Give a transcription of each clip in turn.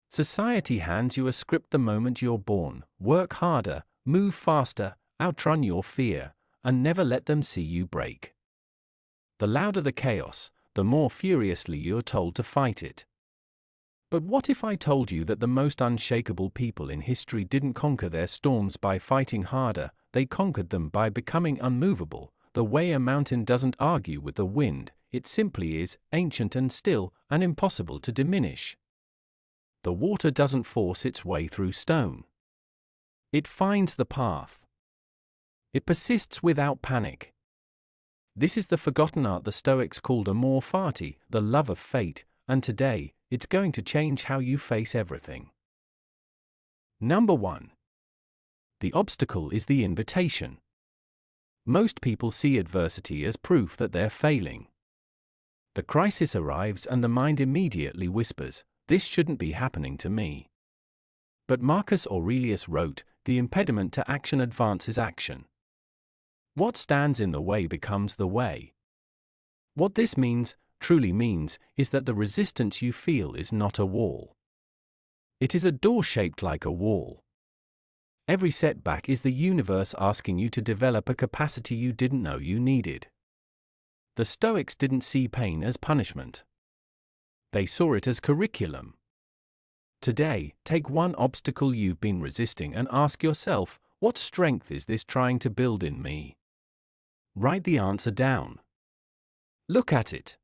Society hands you a script the moment you're born: work harder, move faster, outrun your fear, and never let them see you break. The louder the chaos, the more furiously you're told to fight it. But what if I told you that the most unshakable people in history didn't conquer their storms by fighting harder, they conquered them by becoming unmovable, the way a mountain doesn't argue with the wind, it simply is, ancient and still, and impossible to diminish. The water doesn't force its way through stone. It finds the path. It persists without panic. This is the forgotten art the Stoics called amor fati, the love of fate, and today, it's going to change how you face everything. Number 1. The obstacle is the invitation. Most people see adversity as proof that they're failing. The crisis arrives and the mind immediately whispers, "This shouldn't be happening to me." But Marcus Aurelius wrote, "The impediment to action advances action." What stands in the way becomes the way. What this truly means, is that the resistance you feel is not a wall. It is a door shaped like a wall. Every setback is the universe asking you to develop a capacity you didn't know you needed. The Stoics didn't see pain as punishment. They saw it as curriculum. Today, take one obstacle you've been resisting and ask yourself, what strength is this trying to build in me? Write the answer down. Look at it.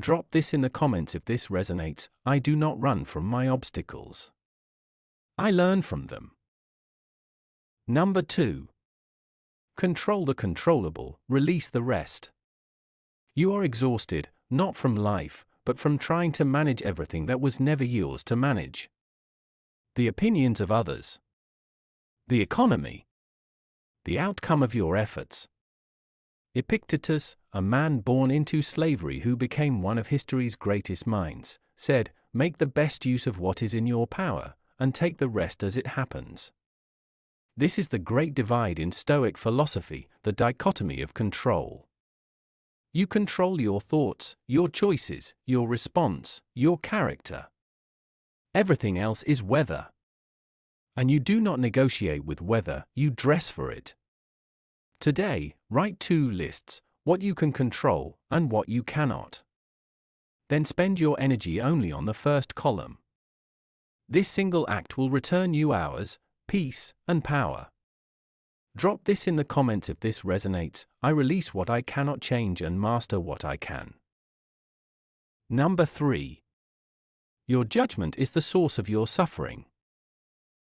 Drop this in the comments if this resonates. I do not run from my obstacles. I learn from them. Number 2. Control the controllable, release the rest. You are exhausted, not from life, but from trying to manage everything that was never yours to manage. The opinions of others. The economy. The outcome of your efforts. Epictetus, a man born into slavery who became one of history's greatest minds, said, "Make the best use of what is in your power, and take the rest as it happens." This is the great divide in Stoic philosophy, the dichotomy of control. You control your thoughts, your choices, your response, your character. Everything else is weather. And you do not negotiate with weather, you dress for it. Today, write 2 lists, what you can control and what you cannot. Then spend your energy only on the first column. This single act will return you hours, peace, and power. Drop this in the comments if this resonates. I release what I cannot change and master what I can. Number 3. Your judgment is the source of your suffering.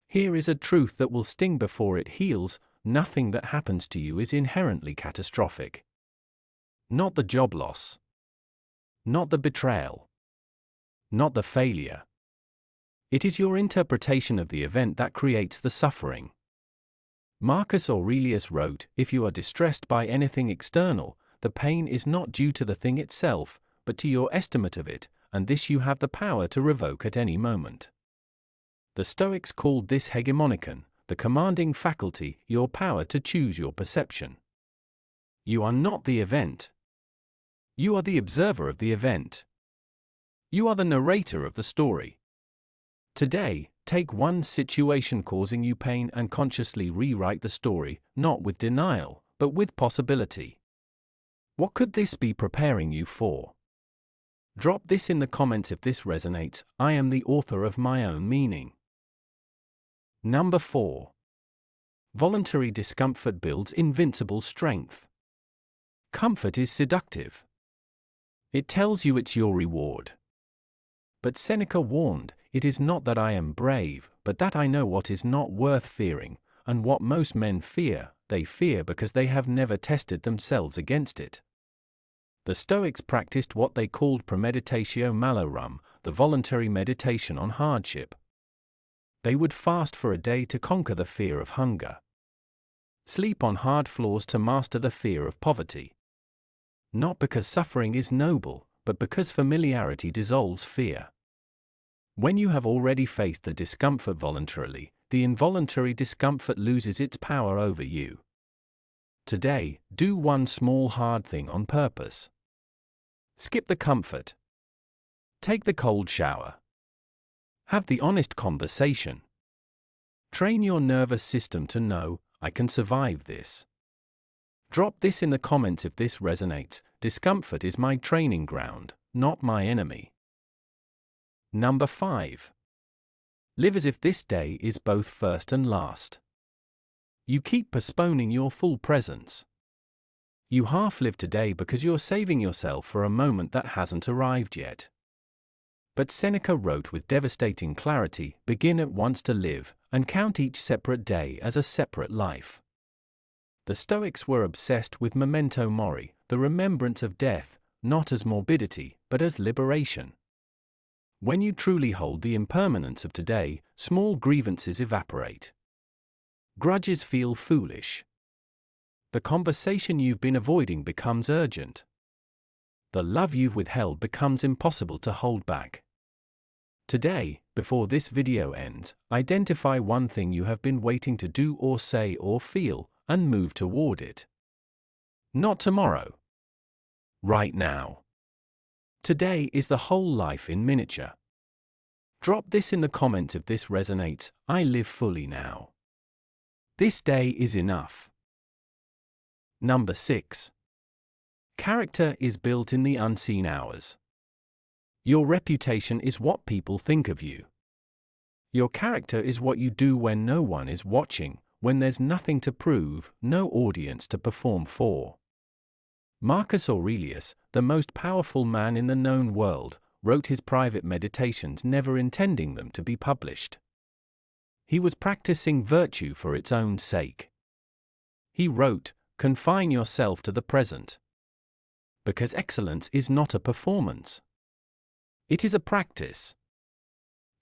Here is a truth that will sting before it heals. Nothing that happens to you is inherently catastrophic. Not the job loss. Not the betrayal. Not the failure. It is your interpretation of the event that creates the suffering. Marcus Aurelius wrote, "If you are distressed by anything external, the pain is not due to the thing itself, but to your estimate of it, and this you have the power to revoke at any moment." The Stoics called this hegemonikon, the commanding faculty, your power to choose your perception. You are not the event. You are the observer of the event. You are the narrator of the story. Today, take one situation causing you pain and consciously rewrite the story, not with denial, but with possibility. What could this be preparing you for? Drop this in the comments if this resonates. I am the author of my own meaning. Number 4. Voluntary discomfort builds invincible strength. Comfort is seductive. It tells you it's your reward. But Seneca warned, "It is not that I am brave, but that I know what is not worth fearing, and what most men fear, they fear because they have never tested themselves against it." The Stoics practiced what they called premeditatio malorum, the voluntary meditation on hardship. They would fast for a day to conquer the fear of hunger. Sleep on hard floors to master the fear of poverty. Not because suffering is noble, but because familiarity dissolves fear. When you have already faced the discomfort voluntarily, the involuntary discomfort loses its power over you. Today, do one small hard thing on purpose. Skip the comfort. Take the cold shower. Have the honest conversation. Train your nervous system to know, I can survive this. Drop this in the comments if this resonates. Discomfort is my training ground, not my enemy. Number 5. Live as if this day is both first and last. You keep postponing your full presence. You half live today because you're saving yourself for a moment that hasn't arrived yet. But Seneca wrote with devastating clarity, begin at once to live, and count each separate day as a separate life. The Stoics were obsessed with memento mori, the remembrance of death, not as morbidity, but as liberation. When you truly hold the impermanence of today, small grievances evaporate. Grudges feel foolish. The conversation you've been avoiding becomes urgent. The love you've withheld becomes impossible to hold back. Today, before this video ends, identify one thing you have been waiting to do or say or feel, and move toward it. Not tomorrow. Right now. Today is the whole life in miniature. Drop this in the comments if this resonates. I live fully now. This day is enough. Number 6. Character is built in the unseen hours. Your reputation is what people think of you. Your character is what you do when no one is watching, when there's nothing to prove, no audience to perform for. Marcus Aurelius, the most powerful man in the known world, wrote his private meditations never intending them to be published. He was practicing virtue for its own sake. He wrote, confine yourself to the present. Because excellence is not a performance. It is a practice.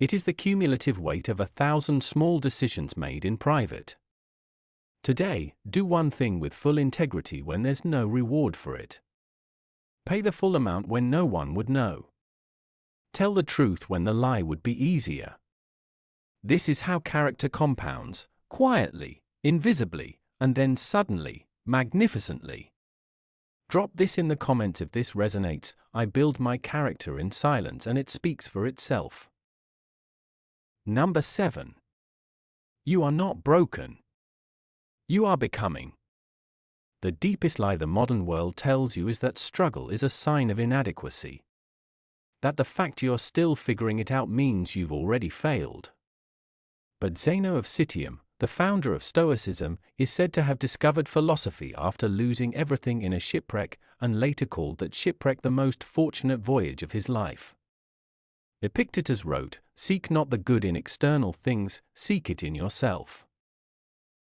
It is the cumulative weight of 1,000 small decisions made in private. Today, do one thing with full integrity when there's no reward for it. Pay the full amount when no one would know. Tell the truth when the lie would be easier. This is how character compounds, quietly, invisibly, and then suddenly, magnificently. Drop this in the comments if this resonates. I build my character in silence and it speaks for itself. Number 7. You are not broken. You are becoming. The deepest lie the modern world tells you is that struggle is a sign of inadequacy. That the fact you're still figuring it out means you've already failed. But Zeno of Citium, the founder of Stoicism, is said to have discovered philosophy after losing everything in a shipwreck, and later called that shipwreck the most fortunate voyage of his life. Epictetus wrote, seek not the good in external things, seek it in yourself.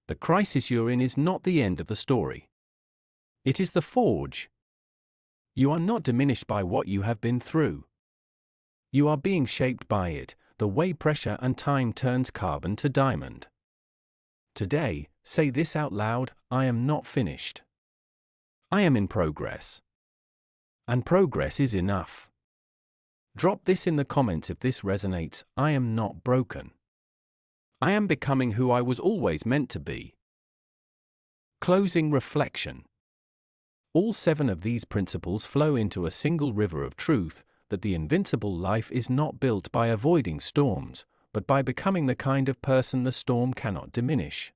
The crisis you're in is not the end of the story. It is the forge. You are not diminished by what you have been through. You are being shaped by it, the way pressure and time turns carbon to diamond. Today, say this out loud, I am not finished. I am in progress. And progress is enough. Drop this in the comments if this resonates. I am not broken. I am becoming who I was always meant to be. Closing reflection. All 7 of these principles flow into a single river of truth, that the invincible life is not built by avoiding storms, but by becoming the kind of person the storm cannot diminish.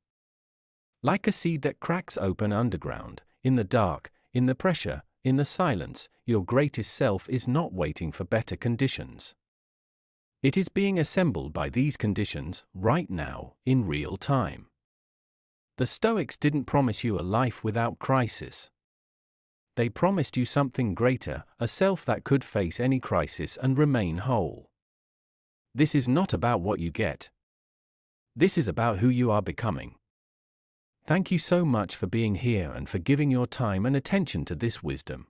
Like a seed that cracks open underground, in the dark, in the pressure, in the silence, your greatest self is not waiting for better conditions. It is being assembled by these conditions, right now, in real time. The Stoics didn't promise you a life without crisis. They promised you something greater, a self that could face any crisis and remain whole. This is not about what you get. This is about who you are becoming. Thank you so much for being here and for giving your time and attention to this wisdom.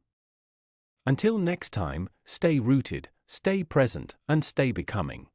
Until next time, stay rooted, stay present, and stay becoming.